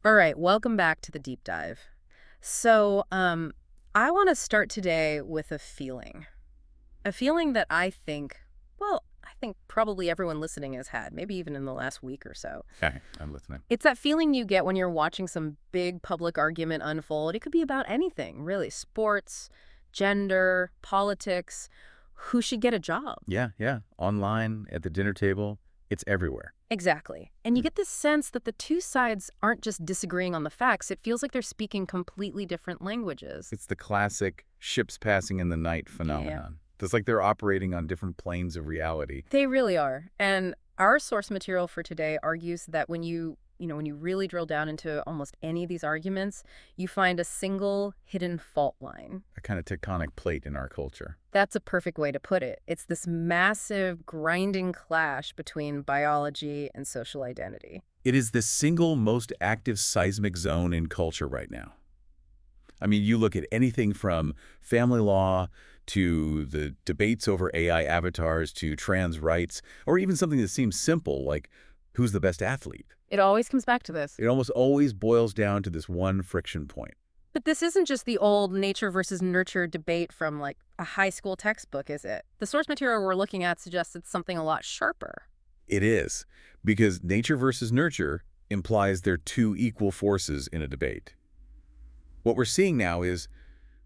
All right, welcome back to the deep dive. So, I want to start today with a feeling. A feeling that I think probably everyone listening has had, maybe even in the last week or so. Okay, I'm listening. It's that feeling you get when you're watching some big public argument unfold. It could be about anything, really. Sports, gender, politics, who should get a job. Yeah, yeah. Online, at the dinner table, it's everywhere. Exactly. And you Mm. get this sense that the two sides aren't just disagreeing on the facts. It feels like they're speaking completely different languages. It's the classic ships passing in the night Yeah. phenomenon. It's like they're operating on different planes of reality. They really are. And our source material for today argues that when you really drill down into almost any of these arguments, you find a single hidden fault line. A kind of tectonic plate in our culture. That's a perfect way to put it. It's this massive, grinding clash between biology and social identity. It is the single most active seismic zone in culture right now. I mean, you look at anything from family law to the debates over AI avatars to trans rights, or even something that seems simple like who's the best athlete. It always comes back to this. It almost always boils down to this one friction point. But this isn't just the old nature versus nurture debate from like a high school textbook, is it? The source material we're looking at suggests it's something a lot sharper. It is, because nature versus nurture implies they're two equal forces in a debate. What we're seeing now is,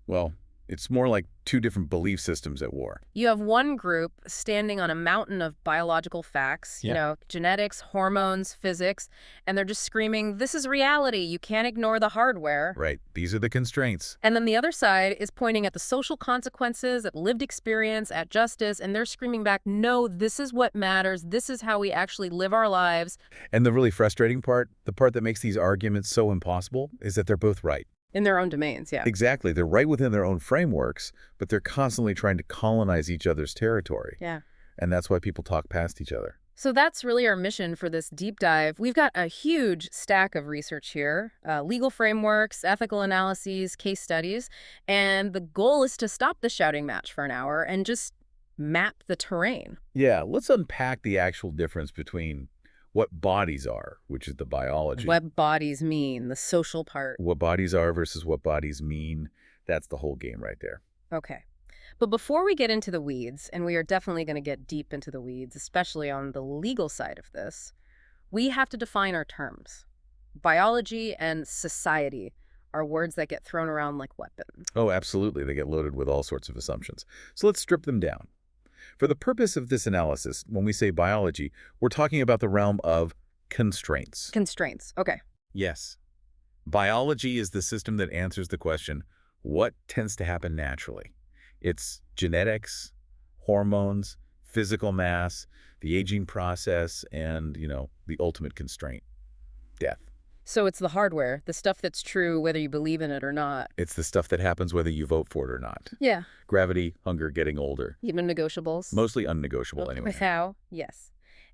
well, it's more like two different belief systems at war. You have one group standing on a mountain of biological facts, genetics, hormones, physics, and they're just screaming, this is reality. You can't ignore the hardware. Right. These are the constraints. And then the other side is pointing at the social consequences, at lived experience, at justice, and they're screaming back, no, this is what matters. This is how we actually live our lives. And the really frustrating part, the part that makes these arguments so impossible, is that they're both right. In their own domains, yeah. Exactly. They're right within their own frameworks, but they're constantly trying to colonize each other's territory. Yeah. And that's why people talk past each other. So that's really our mission for this deep dive. We've got a huge stack of research here, legal frameworks, ethical analyses, case studies, and the goal is to stop the shouting match for an hour and just map the terrain. Yeah, let's unpack the actual difference between what bodies are, which is the biology. What bodies mean, the social part. What bodies are versus what bodies mean. That's the whole game right there. Okay. But before we get into the weeds, and we are definitely going to get deep into the weeds, especially on the legal side of this, we have to define our terms. Biology and society are words that get thrown around like weapons. Oh, absolutely. They get loaded with all sorts of assumptions. So let's strip them down. For the purpose of this analysis, when we say biology, we're talking about the realm of constraints. Constraints. Okay. Yes. Biology is the system that answers the question, what tends to happen naturally? It's genetics, hormones, physical mass, the aging process, and, the ultimate constraint, death. So it's the hardware, the stuff that's true whether you believe in it or not. It's the stuff that happens whether you vote for it or not. Yeah. Gravity, hunger, getting older. Even negotiables. Mostly unnegotiable anyway. How? Yes.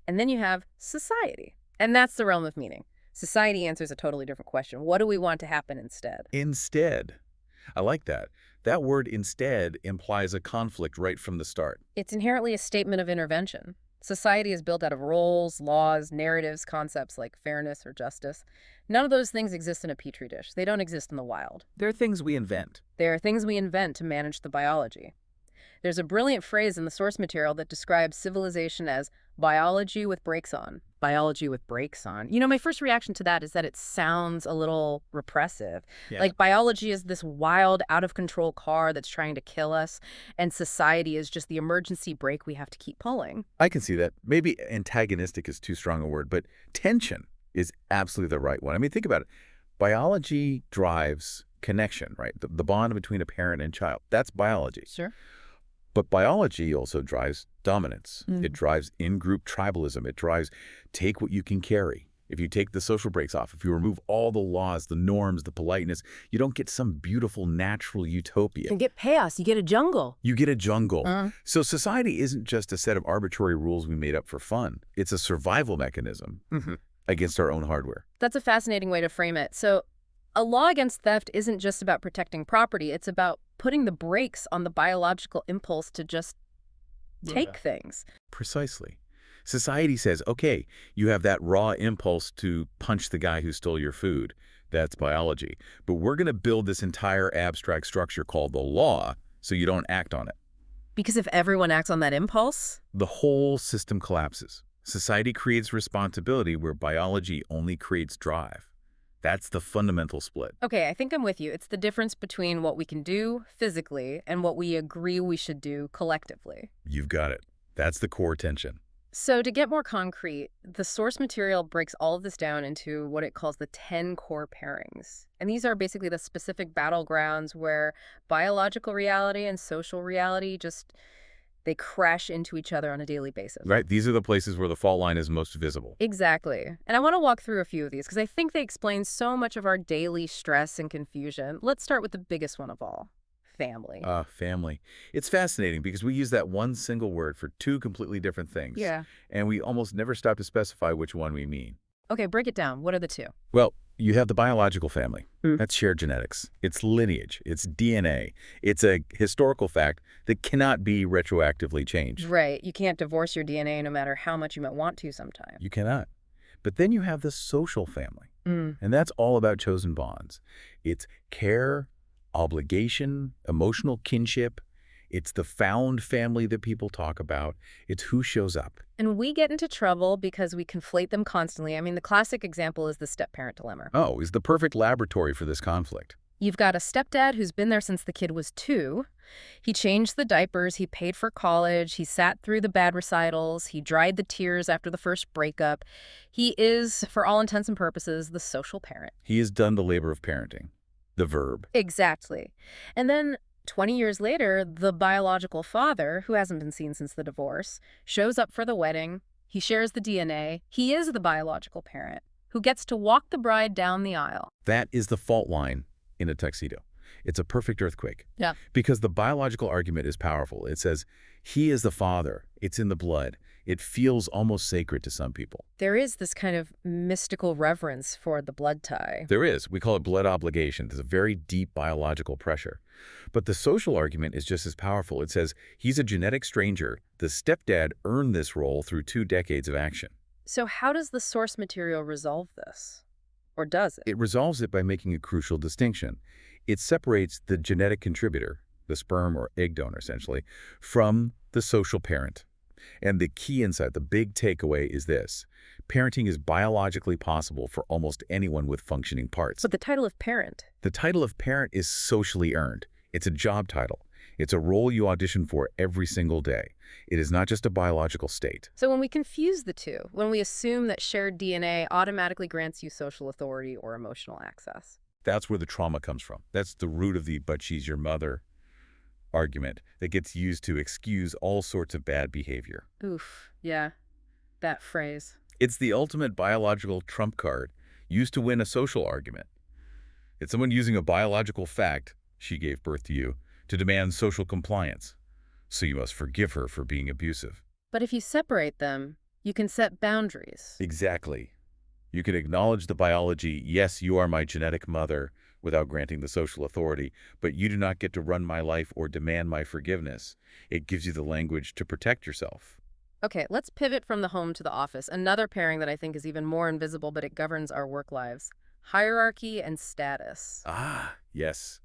And then you have society. And that's the realm of meaning. Society answers a totally different question. What do we want to happen instead? Instead. I like that. That word instead implies a conflict right from the start. It's inherently a statement of intervention. Society is built out of roles, laws, narratives, concepts like fairness or justice. None of those things exist in a petri dish. They don't exist in the wild. They're things we invent. They are things we invent to manage the biology. There's a brilliant phrase in the source material that describes civilization as biology with brakes on. Biology with brakes on. My first reaction to that is that it sounds a little repressive. Yeah. Like biology is this wild, out-of-control car that's trying to kill us, and society is just the emergency brake we have to keep pulling. I can see that. Maybe antagonistic is too strong a word, but tension is absolutely the right one. I mean, think about it. Biology drives connection, right? The bond between a parent and child. That's biology. Sure. But biology also drives dominance. It drives in-group tribalism. It drives take what you can carry. If you take the social breaks off, if you remove all the laws, the norms, the politeness, you don't get some beautiful natural utopia. You get chaos. You get a jungle. You get a jungle. So society isn't just a set of arbitrary rules we made up for fun. It's a survival mechanism against our own hardware. That's a fascinating way to frame it. So a law against theft isn't just about protecting property. It's about putting the brakes on the biological impulse to just take things. Precisely. Society says, okay, you have that raw impulse to punch the guy who stole your food. That's biology. But we're going to build this entire abstract structure called the law so you don't act on it. Because if everyone acts on that impulse? The whole system collapses. Society creates responsibility where biology only creates drive. That's the fundamental split. Okay, I think I'm with you. It's the difference between what we can do physically and what we agree we should do collectively. You've got it. That's the core tension. So to get more concrete, the source material breaks all of this down into what it calls the 10 core pairings. And these are basically the specific battlegrounds where biological reality and social reality they crash into each other on a daily basis. Right? These are the places where the fault line is most visible. Exactly. And I want to walk through a few of these because I think they explain so much of our daily stress and confusion. Let's start with the biggest one of all, family. Family. It's fascinating because we use that one single word for two completely different things. Yeah. And we almost never stop to specify which one we mean. Okay, break it down. What are the two? Well, you have the biological family. Mm. That's shared genetics. It's lineage. It's DNA. It's a historical fact that cannot be retroactively changed. Right. You can't divorce your DNA no matter how much you might want to sometimes. You cannot. But then you have the social family. Mm. And that's all about chosen bonds. It's care, obligation, emotional kinship. It's the found family that people talk about. It's who shows up. And we get into trouble because we conflate them constantly. I mean, the classic example is the step-parent dilemma. Oh, is the perfect laboratory for this conflict. You've got a stepdad who's been there since the kid was 2. He changed the diapers, he paid for college, he sat through the bad recitals, he dried the tears after the first breakup. He is, for all intents and purposes, the social parent. He has done the labor of parenting, the verb. Exactly. And then 20 years later, the biological father, who hasn't been seen since the divorce, shows up for the wedding. He shares the DNA. He is the biological parent who gets to walk the bride down the aisle. That is the fault line in a tuxedo. It's a perfect earthquake. Yeah. Because the biological argument is powerful. It says, he is the father. It's in the blood. It feels almost sacred to some people. There is this kind of mystical reverence for the blood tie. There is. We call it blood obligation. There's a very deep biological pressure. But the social argument is just as powerful. It says, he's a genetic stranger. The stepdad earned this role through 2 decades of action. So how does the source material resolve this? Or does it? It resolves it by making a crucial distinction. It separates the genetic contributor, the sperm or egg donor essentially, from the social parent. And the key insight, the big takeaway is this. Parenting is biologically possible for almost anyone with functioning parts. But the title of parent. The title of parent is socially earned. It's a job title. It's a role you audition for every single day. It is not just a biological state. So when we confuse the two, when we assume that shared DNA automatically grants you social authority or emotional access. That's where the trauma comes from. That's the root of the "but she's your mother" argument that gets used to excuse all sorts of bad behavior. Oof, yeah, that phrase. It's the ultimate biological trump card used to win a social argument. It's someone using a biological fact, she gave birth to you, to demand social compliance. So you must forgive her for being abusive. But if you separate them, you can set boundaries. Exactly. You can acknowledge the biology, yes, you are my genetic mother, without granting the social authority, but you do not get to run my life or demand my forgiveness. It gives you the language to protect yourself. Okay, let's pivot from the home to the office. Another pairing that I think is even more invisible, but it governs our work lives. Hierarchy and status. Ah, yes.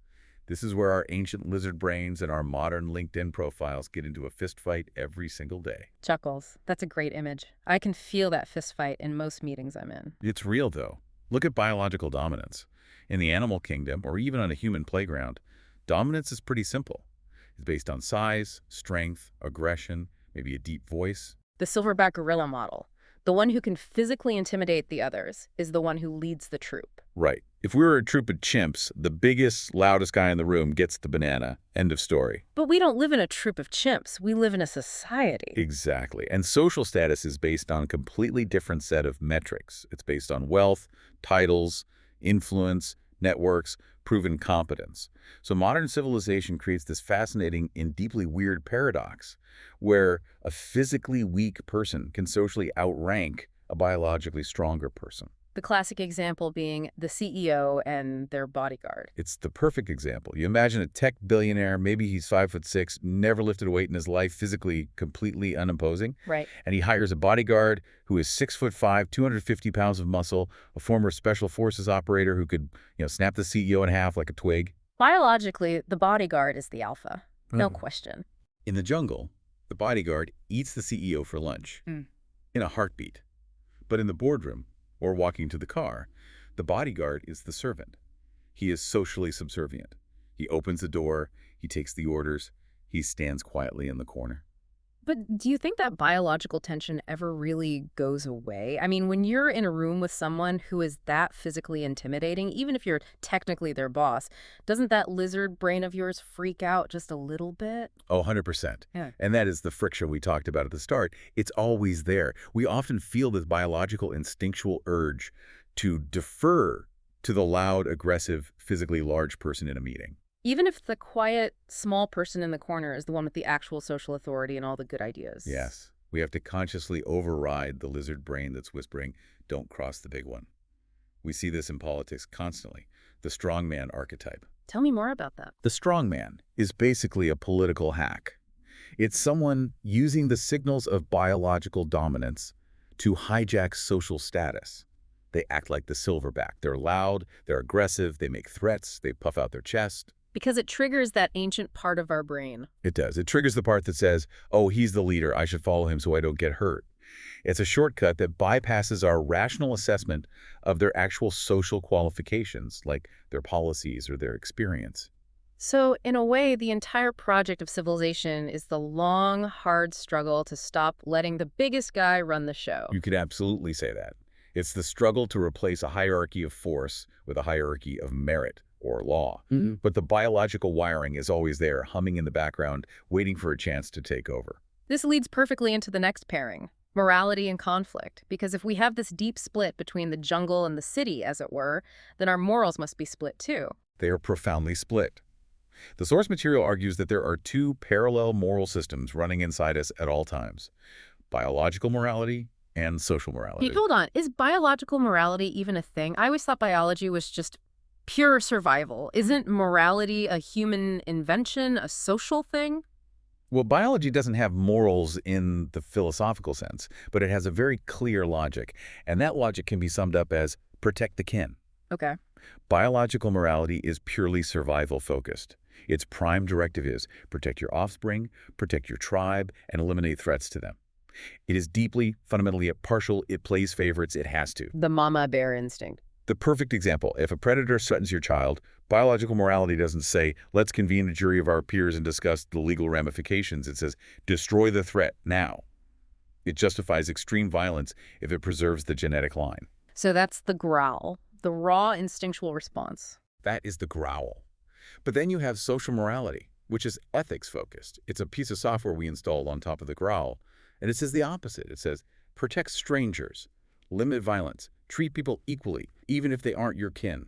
This is where our ancient lizard brains and our modern LinkedIn profiles get into a fistfight every single day. Chuckles. That's a great image. I can feel that fistfight in most meetings I'm in. It's real, though. Look at biological dominance. In the animal kingdom, or even on a human playground, dominance is pretty simple. It's based on size, strength, aggression, maybe a deep voice. The silverback gorilla model. The one who can physically intimidate the others is the one who leads the troop. Right. If we were a troop of chimps, the biggest, loudest guy in the room gets the banana. End of story. But we don't live in a troop of chimps. We live in a society. Exactly. And social status is based on a completely different set of metrics. It's based on wealth, titles, influence, networks, proven competence. So modern civilization creates this fascinating and deeply weird paradox where a physically weak person can socially outrank a biologically stronger person. The classic example being the CEO and their bodyguard. It's the perfect example. You imagine a tech billionaire, maybe he's 5'6", never lifted a weight in his life, physically completely unimposing, Right. and he hires a bodyguard who is 6'5", 250 pounds of muscle, a former special forces operator who could, snap the CEO in half like a twig. Biologically, the bodyguard is the alpha. No Mhm. question. In the jungle, the bodyguard eats the CEO for lunch Mm. in a heartbeat. But in the boardroom, or walking to the car, the bodyguard is the servant. He is socially subservient. He opens the door, he takes the orders, he stands quietly in the corner. But do you think that biological tension ever really goes away? I mean, when you're in a room with someone who is that physically intimidating, even if you're technically their boss, doesn't that lizard brain of yours freak out just a little bit? Oh, 100%. Yeah. And that is the friction we talked about at the start. It's always there. We often feel this biological instinctual urge to defer to the loud, aggressive, physically large person in a meeting. Even if the quiet, small person in the corner is the one with the actual social authority and all the good ideas. Yes, we have to consciously override the lizard brain that's whispering, don't cross the big one. We see this in politics constantly, the strongman archetype. Tell me more about that. The strongman is basically a political hack. It's someone using the signals of biological dominance to hijack social status. They act like the silverback. They're loud, they're aggressive, they make threats, they puff out their chest. Because it triggers that ancient part of our brain. It does. It triggers the part that says, oh, he's the leader, I should follow him so I don't get hurt. It's a shortcut that bypasses our rational assessment of their actual social qualifications, like their policies or their experience. So, in a way, the entire project of civilization is the long, hard struggle to stop letting the biggest guy run the show. You could absolutely say that. It's the struggle to replace a hierarchy of force with a hierarchy of merit or law. But the biological wiring is always there, humming in the background, waiting for a chance to take over. This leads perfectly into the next pairing, morality and conflict. Because if we have this deep split between the jungle and the city, as it were, then our morals must be split too. They are profoundly split. The source material argues that there are two parallel moral systems running inside us at all times: biological morality and social morality. Hey, hold on. Is biological morality even a thing? I always thought biology was just pure survival. Isn't morality a human invention, a social thing? Well, biology doesn't have morals in the philosophical sense, but it has a very clear logic, and that logic can be summed up as protect the kin. Okay. Biological morality is purely survival-focused. Its prime directive is protect your offspring, protect your tribe, and eliminate threats to them. It is deeply, fundamentally partial. It plays favorites. It has to. The mama bear instinct. The perfect example: if a predator threatens your child, biological morality doesn't say, let's convene a jury of our peers and discuss the legal ramifications. It says, destroy the threat now. It justifies extreme violence if it preserves the genetic line. So that's the growl, the raw instinctual response. That is the growl. But then you have social morality, which is ethics-focused. It's a piece of software we installed on top of the growl, and it says the opposite. It says, protect strangers, limit violence, treat people equally, even if they aren't your kin.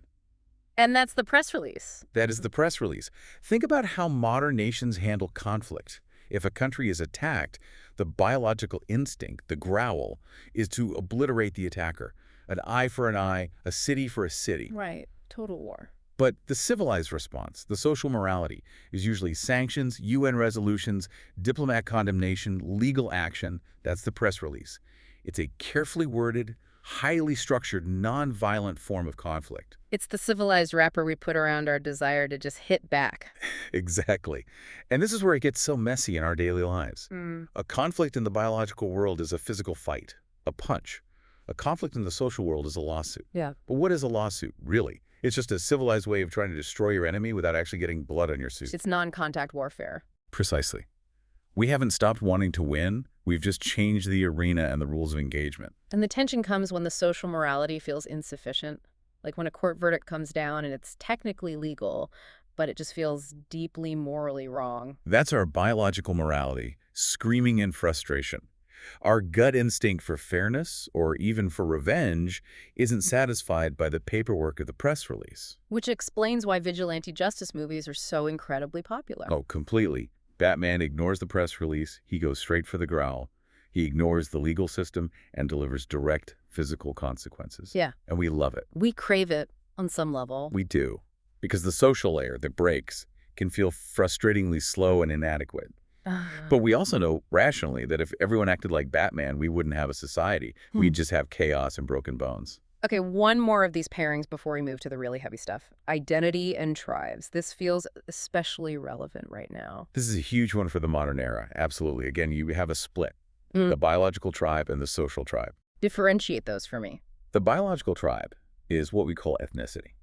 And that's the press release. That is the press release. Think about how modern nations handle conflict. If a country is attacked, the biological instinct, the growl, is to obliterate the attacker. An eye for an eye, a city for a city. Right. Total war. But the civilized response, the social morality, is usually sanctions, UN resolutions, diplomat condemnation, legal action. That's the press release. It's a carefully worded, highly structured, non-violent form of conflict. It's the civilized wrapper we put around our desire to just hit back. Exactly. And this is where it gets so messy in our daily lives. A conflict in the biological world is a physical fight, a punch. A conflict in the social world is a lawsuit. Yeah. But what is a lawsuit, really? It's just a civilized way of trying to destroy your enemy without actually getting blood on your suit. It's non-contact warfare. Precisely. We haven't stopped wanting to win. We've just changed the arena and the rules of engagement. And the tension comes when the social morality feels insufficient. Like when a court verdict comes down and it's technically legal, but it just feels deeply morally wrong. That's our biological morality, screaming in frustration. Our gut instinct for fairness, or even for revenge, isn't satisfied by the paperwork of the press release. Which explains why vigilante justice movies are so incredibly popular. Oh, completely. Batman ignores the press release. He goes straight for the growl. He ignores the legal system and delivers direct physical consequences. Yeah, And we love it. we crave it on some level. We do. Because the social layer that breaks can feel frustratingly slow and inadequate. But we also know rationally that if everyone acted like Batman, we wouldn't have a society. Hmm. We'd just have chaos and broken bones. Okay, one more of these pairings before we move to the really heavy stuff. Identity and tribes. This feels especially relevant right now. This is a huge one for the modern era. Absolutely. Again, you have a split. Mm. The biological tribe and the social tribe. Differentiate those for me. The biological tribe is what we call ethnicity,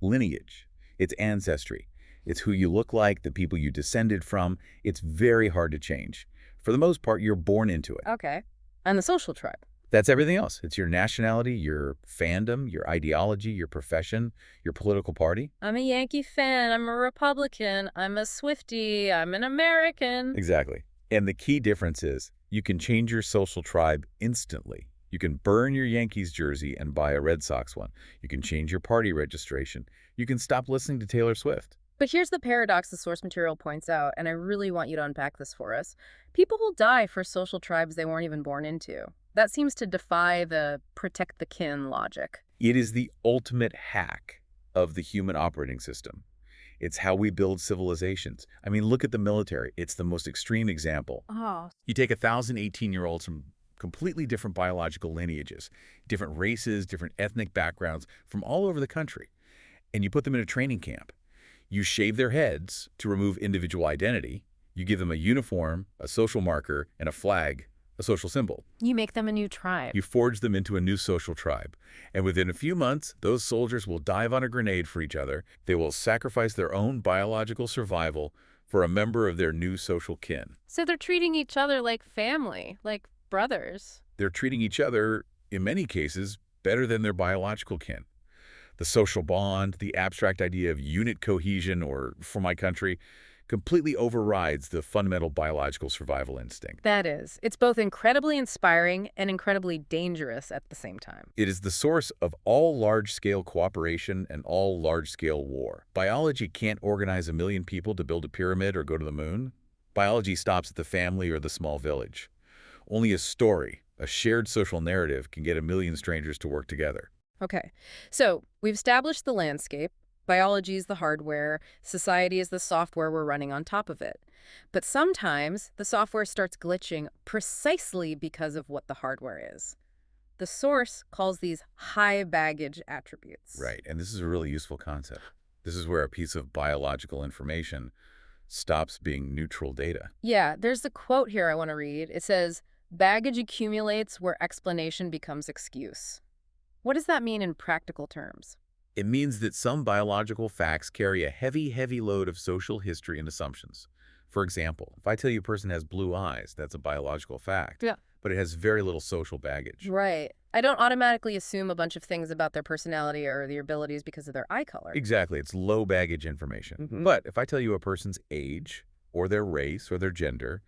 lineage, it's ancestry. It's who you look like, the people you descended from. It's very hard to change. For the most part, you're born into it. Okay. And the social tribe. That's everything else. It's your nationality, your fandom, your ideology, your profession, your political party. I'm a Yankee fan. I'm a Republican. I'm a Swiftie. I'm an American. Exactly. And the key difference is you can change your social tribe instantly. You can burn your Yankees jersey and buy a Red Sox one. You can change your party registration. You can stop listening to Taylor Swift. But here's the paradox the source material points out, and I really want you to unpack this for us. People will die for social tribes they weren't even born into. That seems to defy the protect the kin logic. It is the ultimate hack of the human operating system. It's how we build civilizations. I mean, look at the military. It's the most extreme example. Oh. You take 1,000 18-year-olds from completely different biological lineages, different races, different ethnic backgrounds from all over the country, and you put them in a training camp. You shave their heads to remove individual identity. You give them a uniform, a social marker, and a flag, a social symbol. You make them a new tribe. You forge them into a new social tribe. And within a few months, those soldiers will dive on a grenade for each other. They will sacrifice their own biological survival for a member of their new social kin. So they're treating each other like family, like brothers. They're treating each other, in many cases, better than their biological kin. The social bond, the abstract idea of unit cohesion, or for my country, completely overrides the fundamental biological survival instinct. That is. It's both incredibly inspiring and incredibly dangerous at the same time. It is the source of all large-scale cooperation and all large-scale war. Biology can't organize 1 million people to build a pyramid or go to the moon. Biology stops at the family or the small village. Only a story, a shared social narrative, can get 1 million strangers to work together. Okay, so we've established the landscape. Biology is the hardware. Society is the software we're running on top of it. But sometimes the software starts glitching precisely because of what the hardware is. The source calls these high baggage attributes. Right, and this is a really useful concept. This is where a piece of biological information stops being neutral data. Yeah, there's the quote here I want to read. It says, "Baggage accumulates where explanation becomes excuse." What does that mean in practical terms? It means that some biological facts carry a heavy, heavy load of social history and assumptions. For example, if I tell you a person has blue eyes, that's a biological fact. Yeah. But it has very little social baggage. Right. I don't automatically assume a bunch of things about their personality or their abilities because of their eye color. Exactly. It's low baggage information. But if I tell you a person's age, or their race, or their gender,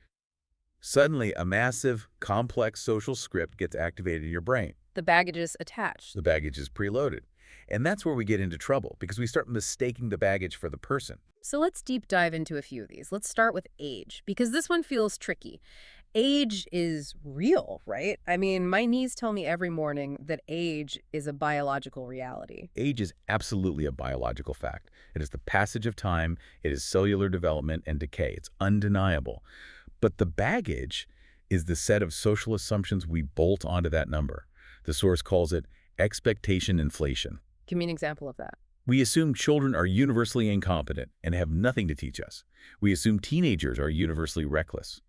suddenly a massive, complex social script gets activated in your brain. The baggage is attached. The baggage is preloaded. And that's where we get into trouble, because we start mistaking the baggage for the person. So let's deep dive into a few of these. Let's start with age, because this one feels tricky. Age is real, right? I mean, my knees tell me every morning that age is a biological reality. Age is absolutely a biological fact. It is the passage of time. It is cellular development and decay. It's undeniable. But the baggage is the set of social assumptions we bolt onto that number. The source calls it expectation inflation. Give me an example of that. We assume children are universally incompetent and have nothing to teach us. We assume teenagers are universally reckless.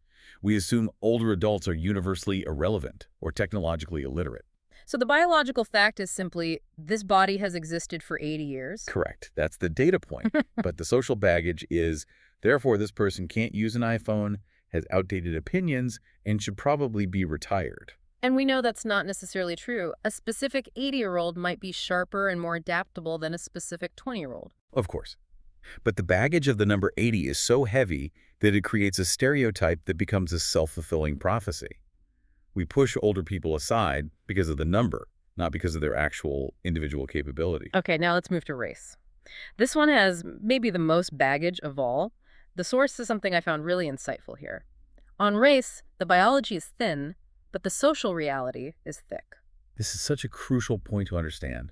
We assume older adults are universally irrelevant or technologically illiterate. So the biological fact is simply, this body has existed for 80 years. Correct. That's the data point. But the social baggage is, therefore, this person can't use an iPhone, has outdated opinions, and should probably be retired. And we know that's not necessarily true. A specific 80-year-old might be sharper and more adaptable than a specific 20-year-old. Of course. But the baggage of the number 80 is so heavy that it creates a stereotype that becomes a self-fulfilling prophecy. We push older people aside because of the number, not because of their actual individual capability. Okay, now let's move to race. This one has maybe the most baggage of all. The source is something I found really insightful here. On race, the biology is thin, but the social reality is thick. This is such a crucial point to understand.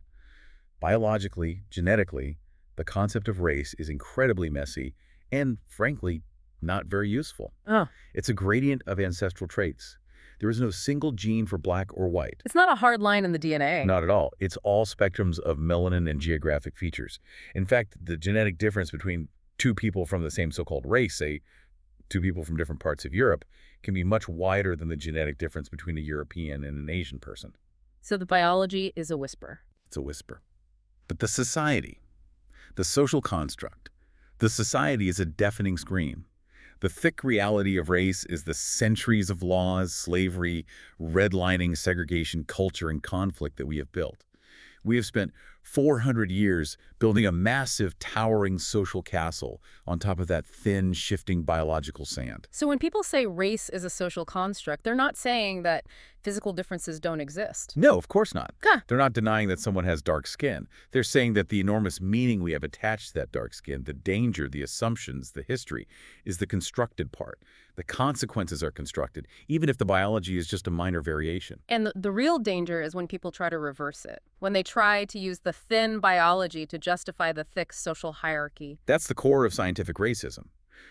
Biologically, genetically, the concept of race is incredibly messy and, frankly, not very useful. Oh, It's a gradient of ancestral traits. There is no single gene for black or white. it's not a hard line in the DNA. Not at all. It's all spectrums of melanin and geographic features. In fact, the genetic difference between two people from the same so-called race, say two people from different parts of Europe, can be much wider than the genetic difference between a European and an Asian person. So the biology is a whisper. It's a whisper. But the society, the social construct, the society is a deafening scream. The thick reality of race is the centuries of laws, slavery, redlining, segregation, culture, and conflict that we have built. We have spent 400 years building a massive, towering social castle on top of that thin, shifting biological sand. So when people say race is a social construct, they're not saying that physical differences don't exist. No, of course not. Huh. They're not denying that someone has dark skin. They're saying that the enormous meaning we have attached to that dark skin, the danger, the assumptions, the history, is the constructed part. The consequences are constructed, even if the biology is just a minor variation. And the real danger is when people try to reverse it, when they try to use the thin biology to justify the thick social hierarchy. That's the core of scientific racism.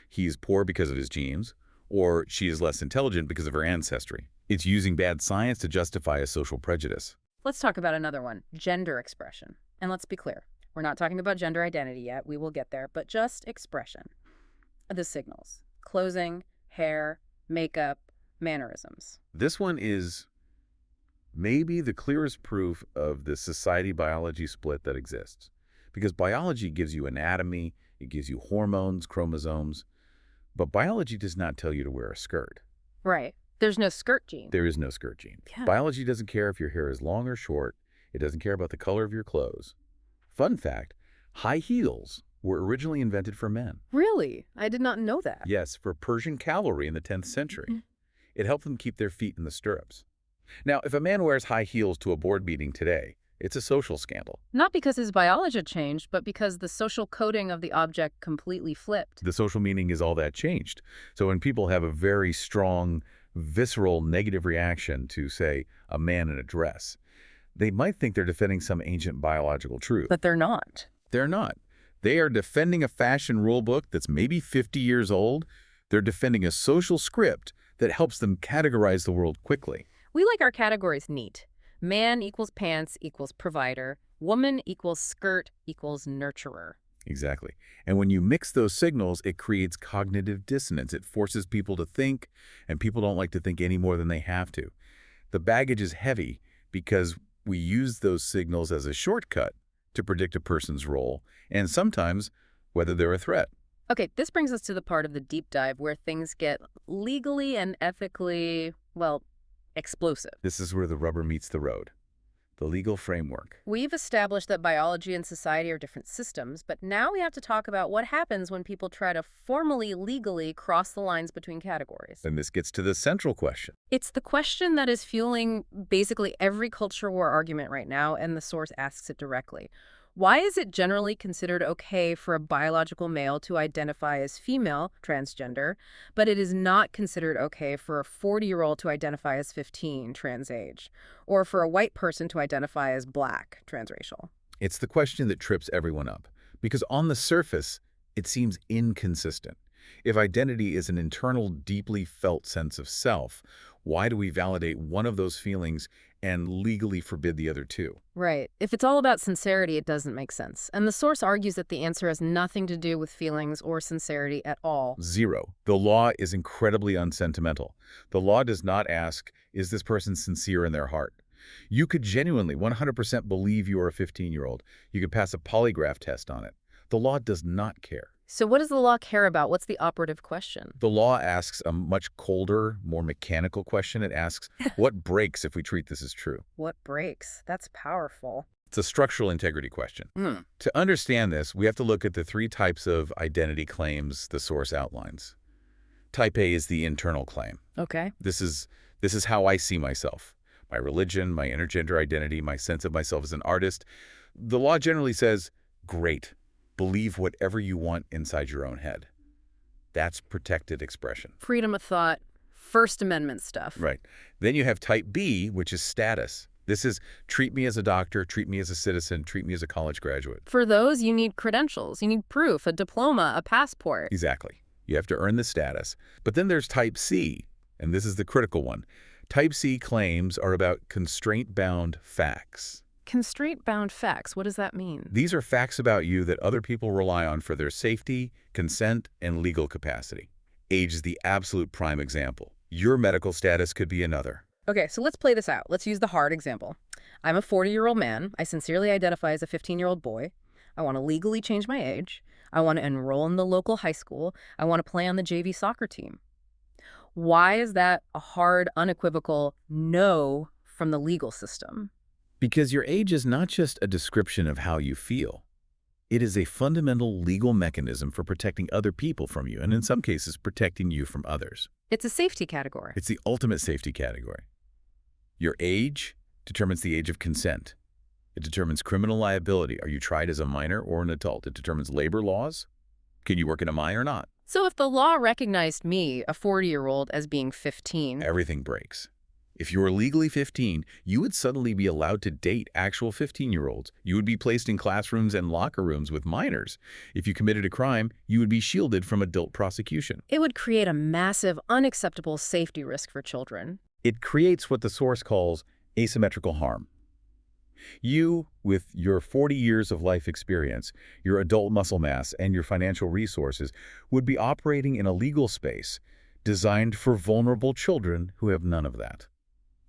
He is poor because of his genes, or she is less intelligent because of her ancestry. It's using bad science to justify a social prejudice. Let's talk about another one, gender expression. And let's be clear, we're not talking about gender identity yet, we will get there, but just expression. The signals, clothing, hair, makeup, mannerisms. This one is maybe the clearest proof of the society-biology split that exists. Because biology gives you anatomy, it gives you hormones, chromosomes, but biology does not tell you to wear a skirt. Right. There's no skirt gene. There is no skirt gene. Yeah. Biology doesn't care if your hair is long or short. It doesn't care about the color of your clothes. Fun fact, high heels were originally invented for men. Really? I did not know that. Yes, for Persian cavalry in the 10th century. Mhm. It helped them keep their feet in the stirrups. Now, if a man wears high heels to a board meeting today, it's a social scandal. Not because his biology changed, but because the social coding of the object completely flipped. The social meaning is all that changed. So when people have a very strong, visceral, negative reaction to, say, a man in a dress, they might think they're defending some ancient biological truth. But they're not. They're not. They are defending a fashion rule book that's maybe 50 years old. They're defending a social script that helps them categorize the world quickly. We like our categories neat. Man equals pants equals provider. Woman equals skirt equals nurturer. Exactly. And when you mix those signals, it creates cognitive dissonance. It forces people to think, and people don't like to think any more than they have to. The baggage is heavy because we use those signals as a shortcut to predict a person's role, and sometimes whether they're a threat. Okay, this brings us to the part of the deep dive where things get legally and ethically, well, explosive. This is where the rubber meets the road. The legal framework. We've established that biology and society are different systems, but now we have to talk about what happens when people try to formally, legally cross the lines between categories. And this gets to the central question. It's the question that is fueling basically every culture war argument right now, and the source asks it directly. Why is it generally considered okay for a biological male to identify as female, transgender, but it is not considered okay for a 40-year-old to identify as 15, trans age, or for a white person to identify as black, transracial? It's the question that trips everyone up, because on the surface, it seems inconsistent. If identity is an internal, deeply felt sense of self, why do we validate one of those feelings and legally forbid the other two? Right. If it's all about sincerity, it doesn't make sense. And the source argues that the answer has nothing to do with feelings or sincerity at all. Zero. The law is incredibly unsentimental. The law does not ask, is this person sincere in their heart? You could genuinely 100% believe you are a 15-year-old. You could pass a polygraph test on it. The law does not care. So what does the law care about? What's the operative question? The law asks a much colder, more mechanical question. It asks, what breaks if we treat this as true? What breaks? That's powerful. It's a structural integrity question. To understand this, we have to look at the three types of identity claims the source outlines. Type A is the internal claim. Okay. This is how I see myself. My religion, my intergender identity, my sense of myself as an artist. The law generally says, great. Believe whatever you want inside your own head. That's protected expression. Freedom of thought, First Amendment stuff. Right. Then you have type B, which is status. This is treat me as a doctor, treat me as a citizen, treat me as a college graduate. For those, you need credentials. You need proof, a diploma, a passport. Exactly. You have to earn the status. But then there's type C, and this is the critical one. Type C claims are about constraint-bound facts. Constraint-bound facts, what does that mean? These are facts about you that other people rely on for their safety, consent, and legal capacity. Age is the absolute prime example. Your medical status could be another. Okay, so let's play this out. Let's use the hard example. I'm a 40-year-old man. I sincerely identify as a 15-year-old boy. I want to legally change my age. I want to enroll in the local high school. I want to play on the JV soccer team. Why is that a hard, unequivocal no from the legal system? Because your age is not just a description of how you feel. It is a fundamental legal mechanism for protecting other people from you, and in some cases, protecting you from others. It's a safety category. It's the ultimate safety category. Your age determines the age of consent. It determines criminal liability. Are you tried as a minor or an adult? It determines labor laws. Can you work in a mine or not? So if the law recognized me, a 40-year-old, as being 15... Everything breaks. If you were legally 15, you would suddenly be allowed to date actual 15-year-olds. You would be placed in classrooms and locker rooms with minors. If you committed a crime, you would be shielded from adult prosecution. It would create a massive, unacceptable safety risk for children. It creates what the source calls asymmetrical harm. You, with your 40 years of life experience, your adult muscle mass, and your financial resources, would be operating in a legal space designed for vulnerable children who have none of that.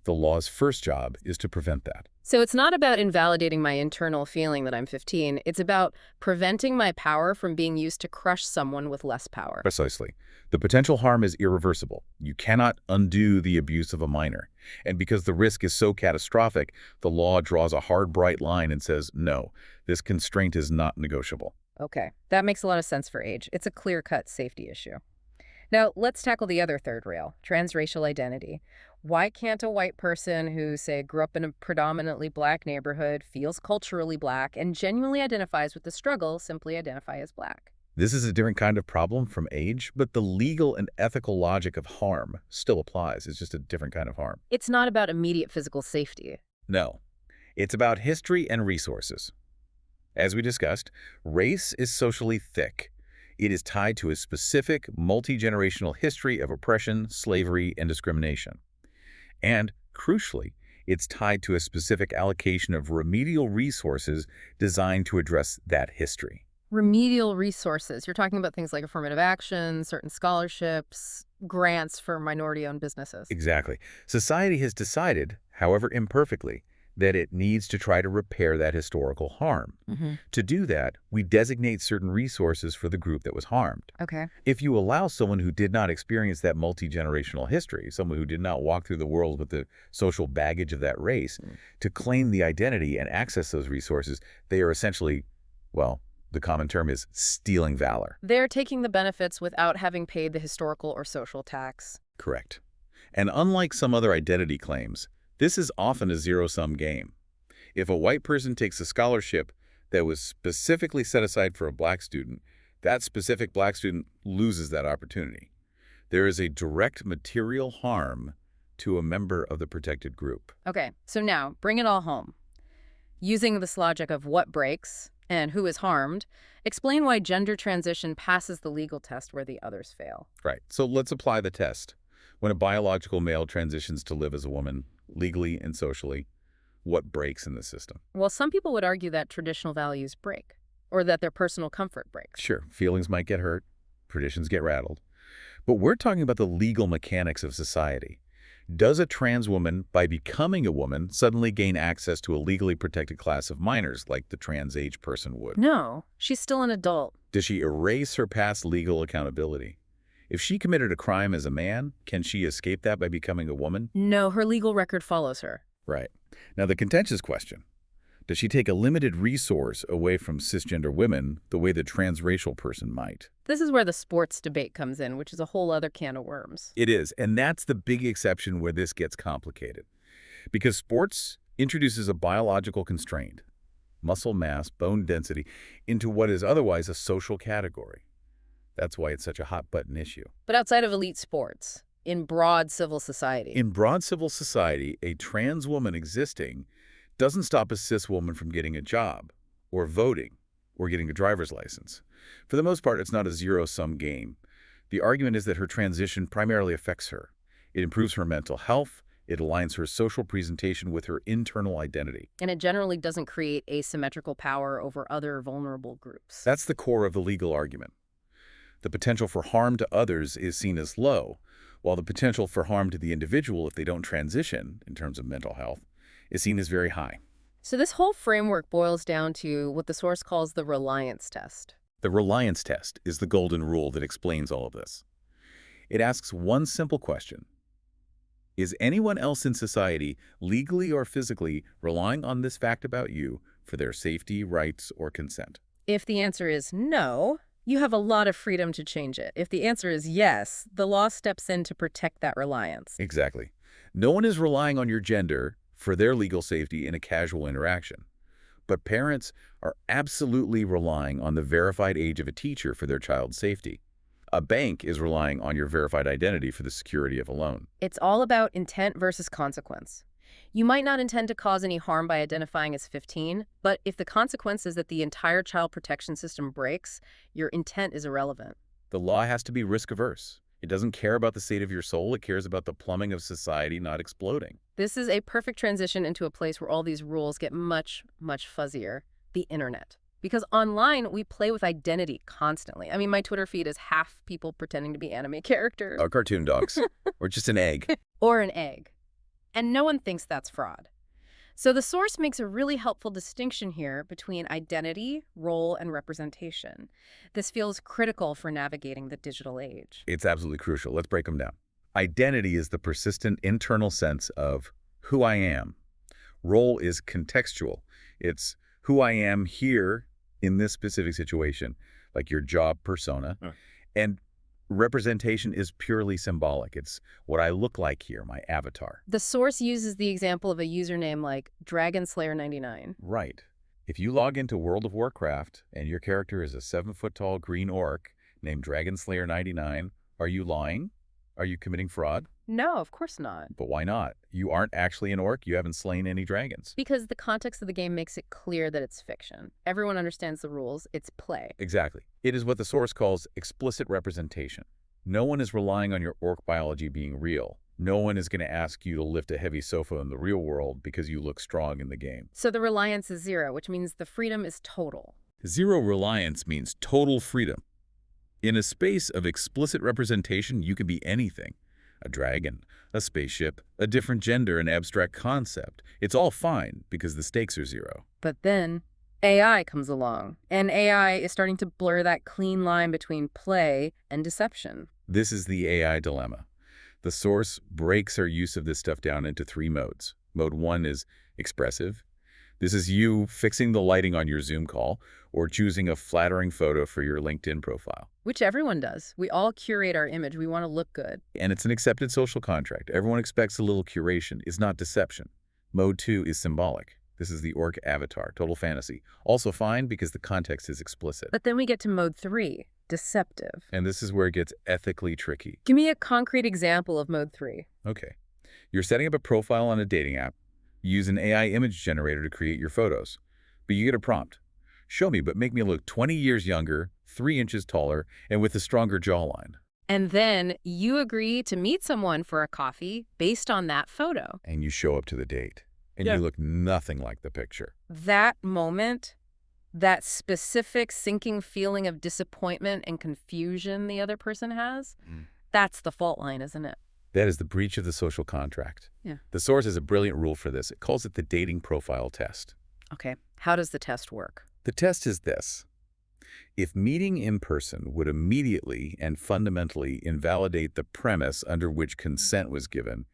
The law's first job is to prevent that. So it's not about invalidating my internal feeling that I'm 15. It's about preventing my power from being used to crush someone with less power. Precisely. The potential harm is irreversible. You cannot undo the abuse of a minor. And because the risk is so catastrophic, the law draws a hard, bright line and says, no, this constraint is not negotiable. Okay, that makes a lot of sense for age. It's a clear-cut safety issue. Now, let's tackle the other third rail, transracial identity. Why can't a white person who, say, grew up in a predominantly black neighborhood, feels culturally black, and genuinely identifies with the struggle simply identify as black? This is a different kind of problem from age, but the legal and ethical logic of harm still applies. It's just a different kind of harm. It's not about immediate physical safety. No. It's about history and resources. As we discussed, race is socially thick. It is tied to a specific multi-generational history of oppression, slavery, and discrimination. And, crucially, it's tied to a specific allocation of remedial resources designed to address that history. Remedial resources. You're talking about things like affirmative action, certain scholarships, grants for minority-owned businesses. Exactly. Society has decided, however imperfectly, that it needs to try to repair that historical harm. To do that, we designate certain resources for the group that was harmed. Okay. If you allow someone who did not experience that multi-generational history, someone who did not walk through the world with the social baggage of that race, to claim the identity and access those resources, they are essentially, well, the common term is stealing valor. They're taking the benefits without having paid the historical or social tax. Correct. And unlike some other identity claims, this is often a zero-sum game. If a white person takes a scholarship that was specifically set aside for a black student, that specific black student loses that opportunity. There is a direct material harm to a member of the protected group. Okay, so now, bring it all home. Using this logic of what breaks and who is harmed, explain why gender transition passes the legal test where the others fail. Right, so let's apply the test. When a biological male transitions to live as a woman, legally and socially, what breaks in the system? Well, some people would argue that traditional values break, or that their personal comfort breaks. Sure, feelings might get hurt, traditions get rattled. But we're talking about the legal mechanics of society. Does a trans woman, by becoming a woman, suddenly gain access to a legally protected class of minors like the trans-age person would? No, she's still an adult. Does she erase her past legal accountability? If she committed a crime as a man, can she escape that by becoming a woman? No, her legal record follows her. Right. Now, the contentious question, does she take a limited resource away from cisgender women the way the transracial person might? This is where the sports debate comes in, which is a whole other can of worms. It is, and that's the big exception where this gets complicated. Because sports introduces a biological constraint, muscle mass, bone density, into what is otherwise a social category. That's why it's such a hot-button issue. But outside of elite sports, in broad civil society. In broad civil society, a trans woman existing doesn't stop a cis woman from getting a job, or voting, or getting a driver's license. For the most part, it's not a zero-sum game. The argument is that her transition primarily affects her. It improves her mental health, it aligns her social presentation with her internal identity. And it generally doesn't create asymmetrical power over other vulnerable groups. That's the core of the legal argument. The potential for harm to others is seen as low, while the potential for harm to the individual if they don't transition, in terms of mental health, is seen as very high. So this whole framework boils down to what the source calls the reliance test. The reliance test is the golden rule that explains all of this. It asks one simple question. Is anyone else in society, legally or physically, relying on this fact about you for their safety, rights, or consent? If the answer is no, you have a lot of freedom to change it. If the answer is yes, the law steps in to protect that reliance. Exactly. No one is relying on your gender for their legal safety in a casual interaction. But parents are absolutely relying on the verified age of a teacher for their child's safety. A bank is relying on your verified identity for the security of a loan. It's all about intent versus consequence. You might not intend to cause any harm by identifying as 15, but if the consequence is that the entire child protection system breaks, your intent is irrelevant. The law has to be risk-averse. It doesn't care about the state of your soul. It cares about the plumbing of society not exploding. This is a perfect transition into a place where all these rules get much, much fuzzier: the internet. Because online, we play with identity constantly. I mean, my Twitter feed is half people pretending to be anime characters. Cartoon dogs. Or just an egg. Or an egg. And no one thinks that's fraud. So the source makes a really helpful distinction here between identity, role, and representation. This feels critical for navigating the digital age. It's absolutely crucial. Let's break them down. Identity is the persistent internal sense of who I am. Role is contextual. It's who I am here in this specific situation, like your job persona. Right. And representation is purely symbolic. It's what I look like here, my avatar. The source uses the example of a username like DragonSlayer99. Right. If you log into World of Warcraft and your character is a 7-foot-tall green orc named DragonSlayer99, are you lying? Are you committing fraud? No, of course not. But why not? You aren't actually an orc. You haven't slain any dragons. Because the context of the game makes it clear that it's fiction. Everyone understands the rules. It's play. Exactly. It is what the source calls explicit representation. No one is relying on your orc biology being real. No one is going to ask you to lift a heavy sofa in the real world because you look strong in the game. So the reliance is zero, which means the freedom is total. Zero reliance means total freedom. In a space of explicit representation, you can be anything. A dragon, a spaceship, a different gender, an abstract concept. It's all fine because the stakes are zero. But then AI comes along, and AI is starting to blur that clean line between play and deception. This is the AI dilemma. The source breaks our use of this stuff down into 3 modes. Mode 1 is expressive. This is you fixing the lighting on your Zoom call or choosing a flattering photo for your LinkedIn profile. Which everyone does. We all curate our image. We want to look good. And it's an accepted social contract. Everyone expects a little curation. It's not deception. Mode 2 is symbolic. This is the orc avatar, total fantasy. Also fine because the context is explicit. But then we get to mode 3, deceptive. And this is where it gets ethically tricky. Give me a concrete example of mode 3. Okay. You're setting up a profile on a dating app. You use an AI image generator to create your photos. But you get a prompt. Show me, but make me look 20 years younger, 3 inches taller, and with a stronger jawline. And then you agree to meet someone for a coffee based on that photo. And you show up to the date. And you look nothing like the picture. That moment, that specific sinking feeling of disappointment and confusion the other person has, that's the fault line, isn't it? That is the breach of the social contract. Yeah. The source has a brilliant rule for this. It calls it the dating profile test. Okay. How does the test work? The test is this. If meeting in person would immediately and fundamentally invalidate the premise under which consent was given,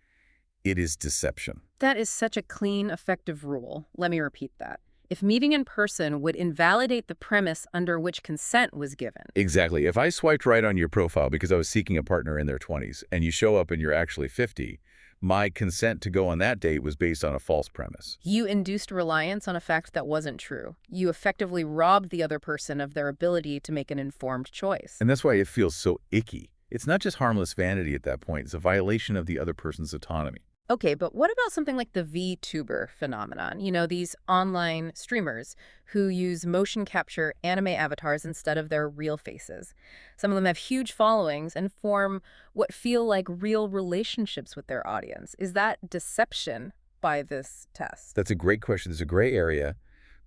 it is deception. That is such a clean, effective rule. Let me repeat that. If meeting in person would invalidate the premise under which consent was given. Exactly. If I swiped right on your profile because I was seeking a partner in their 20s and you show up and you're actually 50, my consent to go on that date was based on a false premise. You induced reliance on a fact that wasn't true. You effectively robbed the other person of their ability to make an informed choice. And that's why it feels so icky. It's not just harmless vanity at that point. It's a violation of the other person's autonomy. Okay, but what about something like the VTuber phenomenon? You know, these online streamers who use motion capture anime avatars instead of their real faces. Some of them have huge followings and form what feel like real relationships with their audience. Is that deception by this test? That's a great question. There's a gray area,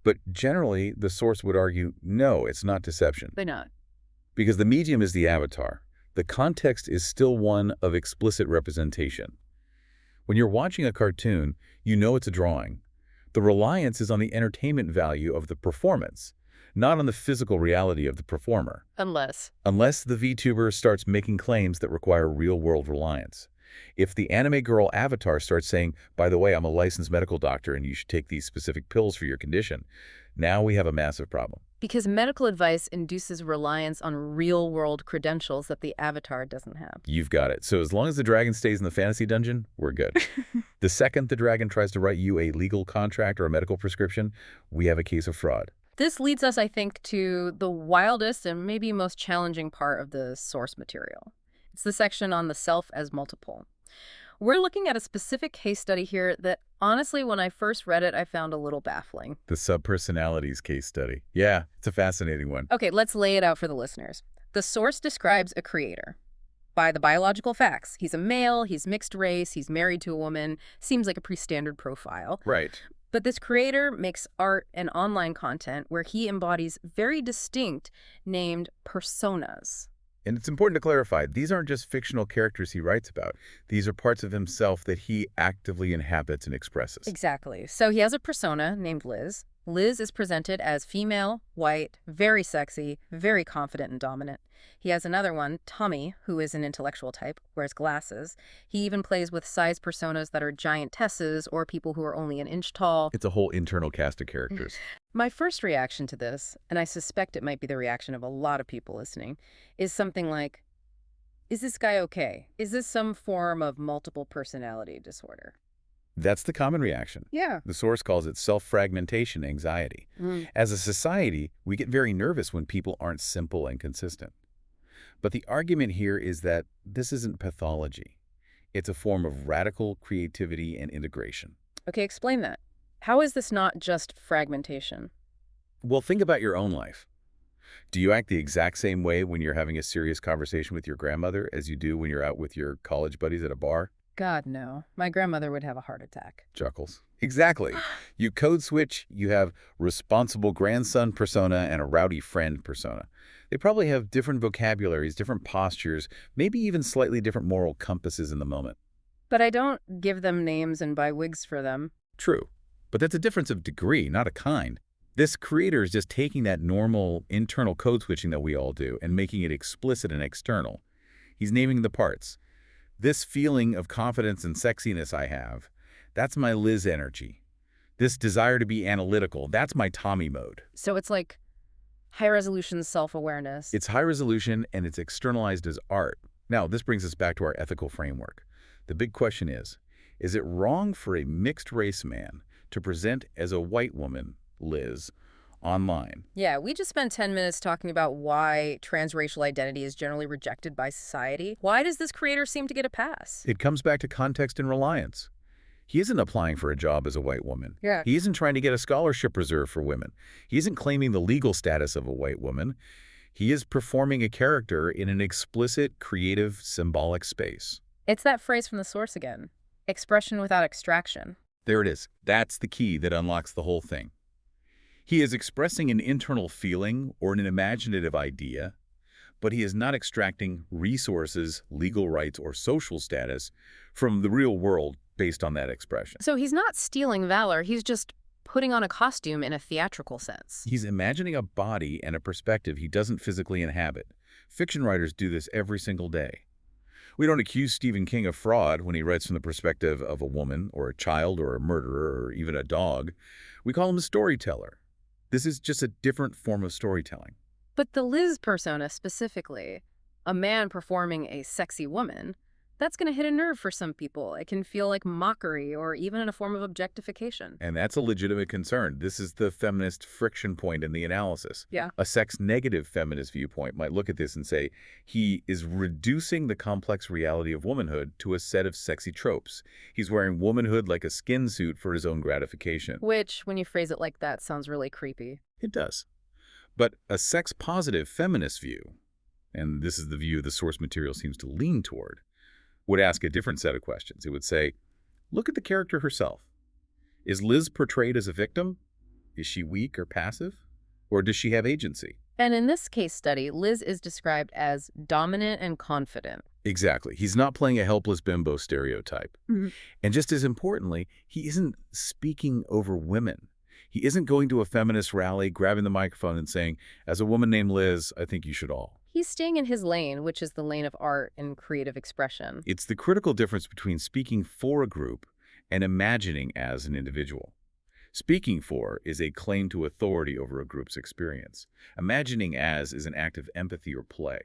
but generally the source would argue, no, it's not deception. Why not? Because the medium is the avatar. The context is still one of explicit representation. When you're watching a cartoon, you know it's a drawing. The reliance is on the entertainment value of the performance, not on the physical reality of the performer. Unless the VTuber starts making claims that require real-world reliance. If the anime girl avatar starts saying, by the way, I'm a licensed medical doctor and you should take these specific pills for your condition, now we have a massive problem. Because medical advice induces reliance on real-world credentials that the avatar doesn't have. You've got it. So as long as the dragon stays in the fantasy dungeon, we're good. The second the dragon tries to write you a legal contract or a medical prescription, we have a case of fraud. This leads us, I think, to the wildest and maybe most challenging part of the source material. It's the section on the self as multiple. We're looking at a specific case study here that, honestly, when I first read it, I found a little baffling. The subpersonalities case study. Yeah, it's a fascinating one. Okay, let's lay it out for the listeners. The source describes a creator. By the biological facts, he's a male, he's mixed race, he's married to a woman, seems like a pretty standard profile. Right. But this creator makes art and online content where he embodies very distinct named personas. And it's important to clarify, these aren't just fictional characters he writes about. These are parts of himself that he actively inhabits and expresses. Exactly. So he has a persona named Liz. Liz is presented as female, white, very sexy, very confident and dominant. He has another one, Tommy, who is an intellectual type, wears glasses. He even plays with size personas that are giantesses or people who are only an inch tall. It's a whole internal cast of characters. My first reaction to this, and I suspect it might be the reaction of a lot of people listening, is something like, is this guy okay? Is this some form of multiple personality disorder? That's the common reaction. Yeah. The source calls it self-fragmentation anxiety. As a society, we get very nervous when people aren't simple and consistent. But the argument here is that this isn't pathology. It's a form of radical creativity and integration. Okay, explain that. How is this not just fragmentation? Well, think about your own life. Do you act the exact same way when you're having a serious conversation with your grandmother as you do when you're out with your college buddies at a bar? God, no. My grandmother would have a heart attack. Chuckles. Exactly. You code switch, you have responsible grandson persona and a rowdy friend persona. They probably have different vocabularies, different postures, maybe even slightly different moral compasses in the moment. But I don't give them names and buy wigs for them. True. But that's a difference of degree, not a kind. This creator is just taking that normal internal code switching that we all do and making it explicit and external. He's naming the parts. This feeling of confidence and sexiness I have, that's my Liz energy. This desire to be analytical, that's my Tommy mode. So it's like high-resolution self-awareness. It's high resolution and it's externalized as art. Now, this brings us back to our ethical framework. The big question is it wrong for a mixed-race man to present as a white woman, Liz, online? Yeah, we just spent 10 minutes talking about why transracial identity is generally rejected by society. Why does this creator seem to get a pass? It comes back to context and reliance. He isn't applying for a job as a white woman. Yeah. He isn't trying to get a scholarship reserved for women. He isn't claiming the legal status of a white woman. He is performing a character in an explicit, creative, symbolic space. It's that phrase from the source again. Expression without extraction. There it is. That's the key that unlocks the whole thing. He is expressing an internal feeling or an imaginative idea, but he is not extracting resources, legal rights, or social status from the real world based on that expression. So he's not stealing valor, he's just putting on a costume in a theatrical sense. He's imagining a body and a perspective he doesn't physically inhabit. Fiction writers do this every single day. We don't accuse Stephen King of fraud when he writes from the perspective of a woman or a child or a murderer or even a dog. We call him a storyteller. This is just a different form of storytelling. But the Liz persona specifically, a man performing a sexy woman, That's going to hit a nerve for some people. It can feel like mockery or even a form of objectification. And that's a legitimate concern. This is the feminist friction point in the analysis. Yeah. A sex-negative feminist viewpoint might look at this and say, he is reducing the complex reality of womanhood to a set of sexy tropes. He's wearing womanhood like a skin suit for his own gratification. Which, when you phrase it like that, sounds really creepy. It does. But a sex-positive feminist view, and this is the view the source material seems to lean toward, would ask a different set of questions. It would say, look at the character herself. Is Liz portrayed as a victim? Is she weak or passive? Or does she have agency? And in this case study, Liz is described as dominant and confident. Exactly. He's not playing a helpless bimbo stereotype. And just as importantly, he isn't speaking over women. He isn't going to a feminist rally, grabbing the microphone and saying, as a woman named Liz, I think you should all. He's staying in his lane, which is the lane of art and creative expression. It's the critical difference between speaking for a group and imagining as an individual. Speaking for is a claim to authority over a group's experience. Imagining as is an act of empathy or play.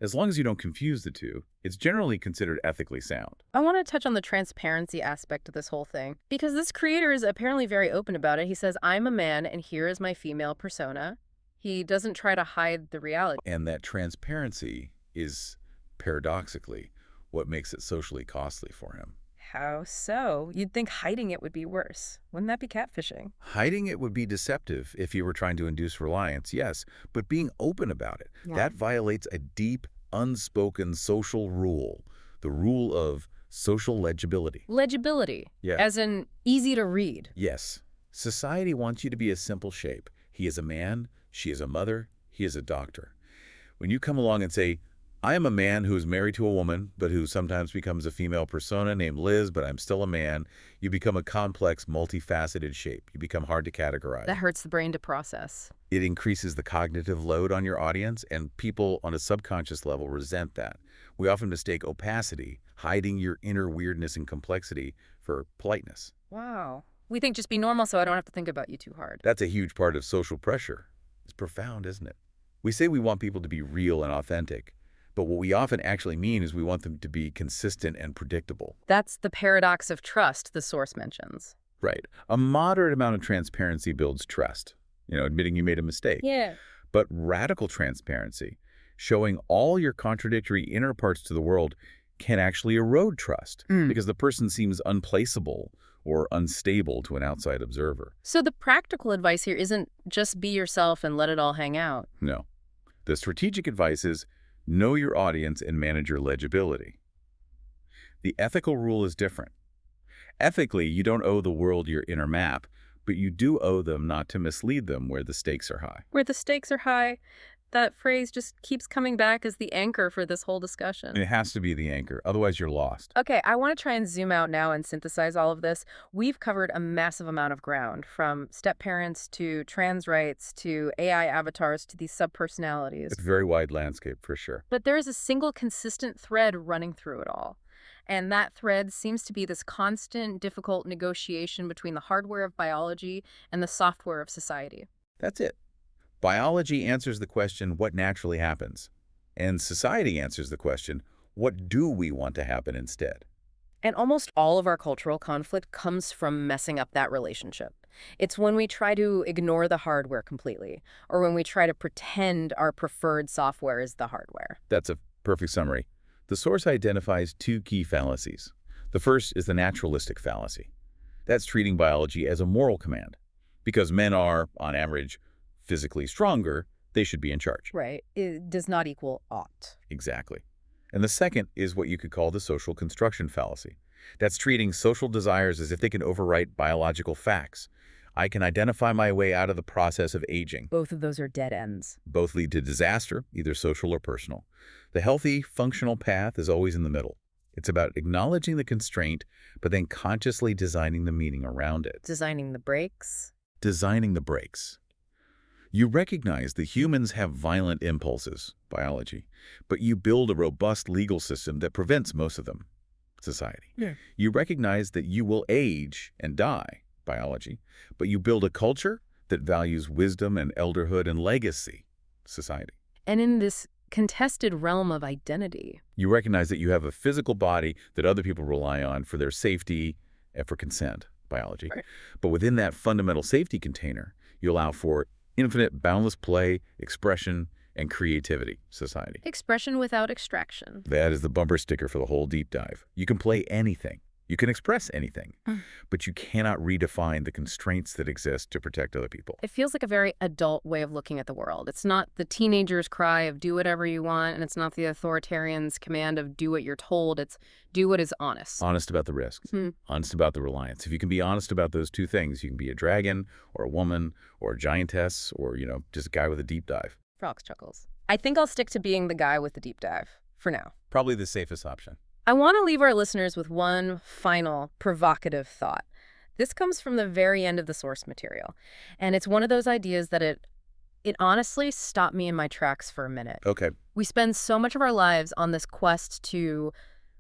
As long as you don't confuse the two, it's generally considered ethically sound. I want to touch on the transparency aspect of this whole thing, because this creator is apparently very open about it. He says, I'm a man, and here is my female persona. He doesn't try to hide the reality. And that transparency is, paradoxically, what makes it socially costly for him. How so? You'd think hiding it would be worse. Wouldn't that be catfishing? Hiding it would be deceptive if you were trying to induce reliance, yes, but being open about it, that violates a deep, unspoken social rule, the rule of social legibility. Legibility, Yeah. as in easy to read. Yes. Society wants you to be a simple shape. He is a man, she is a mother, he is a doctor. When you come along and say, I am a man who is married to a woman, but who sometimes becomes a female persona named Liz, but I'm still a man, you become a complex, multifaceted shape. You become hard to categorize. That hurts the brain to process. It increases the cognitive load on your audience, and people on a subconscious level resent that. We often mistake opacity, hiding your inner weirdness and complexity, for politeness. Wow. We think just be normal so I don't have to think about you too hard. That's a huge part of social pressure. It's profound, isn't it? We say we want people to be real and authentic, but what we often actually mean is we want them to be consistent and predictable. That's the paradox of trust the source mentions. Right. A moderate amount of transparency builds trust, admitting you made a mistake. Yeah. But radical transparency, showing all your contradictory inner parts to the world, can actually erode trust because the person seems unplaceable or unstable to an outside observer. So the practical advice here isn't just be yourself and let it all hang out. No. The strategic advice is know your audience and manage your legibility. The ethical rule is different. Ethically, you don't owe the world your inner map, but you do owe them not to mislead them where the stakes are high. Where the stakes are high, that phrase just keeps coming back as the anchor for this whole discussion. It has to be the anchor, otherwise you're lost. Okay, I want to try and zoom out now and synthesize all of this. We've covered a massive amount of ground, from step-parents to trans rights to AI avatars to these subpersonalities. It's a very wide landscape, for sure. But there is a single consistent thread running through it all. And that thread seems to be this constant, difficult negotiation between the hardware of biology and the software of society. That's it. Biology answers the question, what naturally happens? And society answers the question, what do we want to happen instead? And almost all of our cultural conflict comes from messing up that relationship. It's when we try to ignore the hardware completely, or when we try to pretend our preferred software is the hardware. That's a perfect summary. The source identifies two key fallacies. The first is the naturalistic fallacy. That's treating biology as a moral command. Because men are, on average, physically stronger, they should be in charge. Right. It does not equal ought. Exactly. And the second is what you could call the social construction fallacy. That's treating social desires as if they can overwrite biological facts. I can identify my way out of the process of aging. Both of those are dead ends. Both lead to disaster, either social or personal. The healthy, functional path is always in the middle. It's about acknowledging the constraint, but then consciously designing the meaning around it. Designing the brakes. Designing the brakes. You recognize that humans have violent impulses, biology, but you build a robust legal system that prevents most of them, society. Yeah. You recognize that you will age and die, biology, but you build a culture that values wisdom and elderhood and legacy, society. And in this contested realm of identity. You recognize that you have a physical body that other people rely on for their safety and for consent, biology. Right. But within that fundamental safety container, you allow for infinite, boundless play, expression, and creativity, society. Expression without extraction. That is the bumper sticker for the whole deep dive. You can play anything. You can express anything, but you cannot redefine the constraints that exist to protect other people. It feels like a very adult way of looking at the world. It's not the teenager's cry of do whatever you want, and it's not the authoritarian's command of do what you're told. It's do what is honest. Honest about the risks, honest about the reliance. If you can be honest about those two things, you can be a dragon or a woman or a giantess or, just a guy with a deep dive. Frogs chuckles. I think I'll stick to being the guy with the deep dive for now. Probably the safest option. I want to leave our listeners with one final provocative thought. This comes from the very end of the source material, and it's one of those ideas that it honestly stopped me in my tracks for a minute. Okay. We spend so much of our lives on this quest to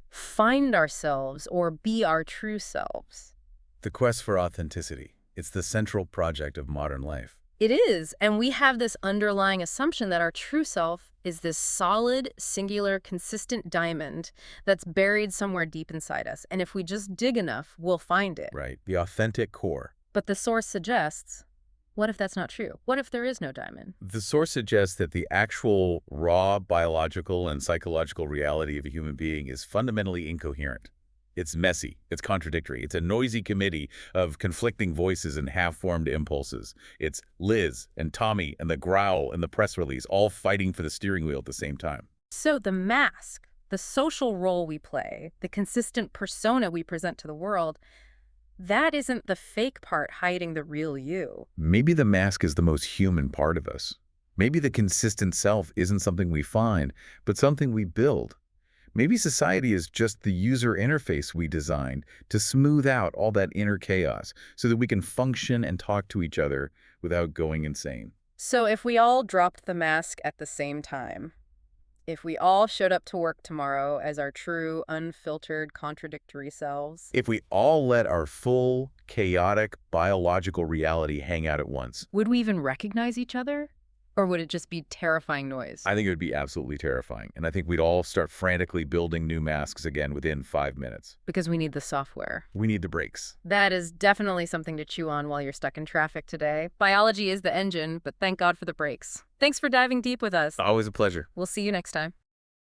find ourselves or be our true selves. The quest for authenticity. It's the central project of modern life. It is, and we have this underlying assumption that our true self is this solid, singular, consistent diamond that's buried somewhere deep inside us. And if we just dig enough, we'll find it. Right, the authentic core. But the source suggests, what if that's not true? What if there is no diamond? The source suggests that the actual raw biological and psychological reality of a human being is fundamentally incoherent. It's messy. It's contradictory. It's a noisy committee of conflicting voices and half-formed impulses. It's Liz and Tommy and the growl and the press release all fighting for the steering wheel at the same time. So the mask, the social role we play, the consistent persona we present to the world, that isn't the fake part hiding the real you. Maybe the mask is the most human part of us. Maybe the consistent self isn't something we find, but something we build. Maybe society is just the user interface we designed to smooth out all that inner chaos so that we can function and talk to each other without going insane. So if we all dropped the mask at the same time, if we all showed up to work tomorrow as our true, unfiltered, contradictory selves, If we all let our full, chaotic, biological reality hang out at once, would we even recognize each other? Or would it just be terrifying noise? I think it would be absolutely terrifying. And I think we'd all start frantically building new masks again within 5 minutes. Because we need the software. We need the brakes. That is definitely something to chew on while you're stuck in traffic today. Biology is the engine, but thank God for the brakes. Thanks for diving deep with us. Always a pleasure. We'll see you next time.